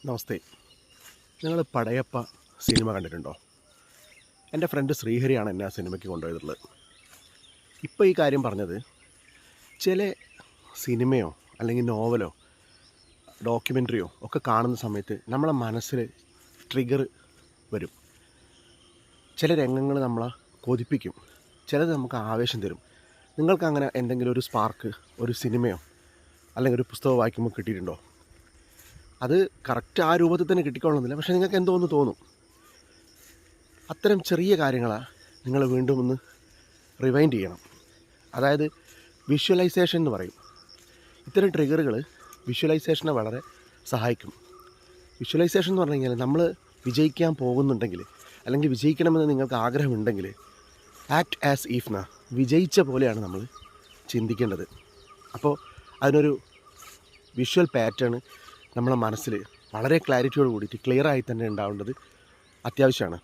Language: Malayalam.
നമസ്തേ. നിങ്ങൾ പടയപ്പ സിനിമ കണ്ടിട്ടുണ്ടോ? എൻ്റെ ഫ്രണ്ട് ശ്രീഹരിയാണ് എന്നെ ആ സിനിമയ്ക്ക് കൊണ്ടുപോയിട്ടുള്ളത്. ഇപ്പോൾ ഈ കാര്യം പറഞ്ഞത്, ചില സിനിമയോ അല്ലെങ്കിൽ നോവലോ ഡോക്യുമെൻ്ററിയോ ഒക്കെ കാണുന്ന സമയത്ത് നമ്മളെ മനസ്സിൽ ട്രിഗർ വരും. ചില രംഗങ്ങൾ നമ്മളെ കൊതിപ്പിക്കും, ചിലത് നമുക്ക് ആവേശം തരും. നിങ്ങൾക്ക് അങ്ങനെ എന്തെങ്കിലും ഒരു സ്പാർക്ക് ഒരു സിനിമയോ അല്ലെങ്കിൽ ഒരു പുസ്തകം വായിക്കുമ്പോൾ കിട്ടിയിട്ടുണ്ടോ? അത് കറക്റ്റ് ആ രൂപത്തിൽ തന്നെ കിട്ടിക്കൊള്ളുന്നില്ല, പക്ഷേ നിങ്ങൾക്ക് എന്തോന്ന് തോന്നും. അത്തരം ചെറിയ കാര്യങ്ങളാണ് നിങ്ങൾ വീണ്ടും ഒന്ന് റിവൈൻഡ് ചെയ്യണം. അതായത് വിഷ്വലൈസേഷൻ എന്ന് പറയും. ഇത്തരം ട്രിഗറുകൾ വിഷ്വലൈസേഷനെ വളരെ സഹായിക്കും. വിഷ്വലൈസേഷൻ എന്ന് പറഞ്ഞു കഴിഞ്ഞാൽ നമ്മൾ വിജയിക്കാൻ പോകുന്നുണ്ടെങ്കിൽ അല്ലെങ്കിൽ വിജയിക്കണമെന്ന് നിങ്ങൾക്ക് ആഗ്രഹമുണ്ടെങ്കിൽ ആക്ട് ആസ് ഈഫ് എന്ന വിജയിച്ച പോലെയാണ് നമ്മൾ ചിന്തിക്കേണ്ടത്. അപ്പോൾ അതിനൊരു വിഷ്വൽ പാറ്റേൺ നമ്മളെ മനസ്സിൽ വളരെ ക്ലാരിറ്റിയോട് കൂടിയിട്ട് ക്ലിയറായി തന്നെ ഉണ്ടാവേണ്ടത് അത്യാവശ്യമാണ്.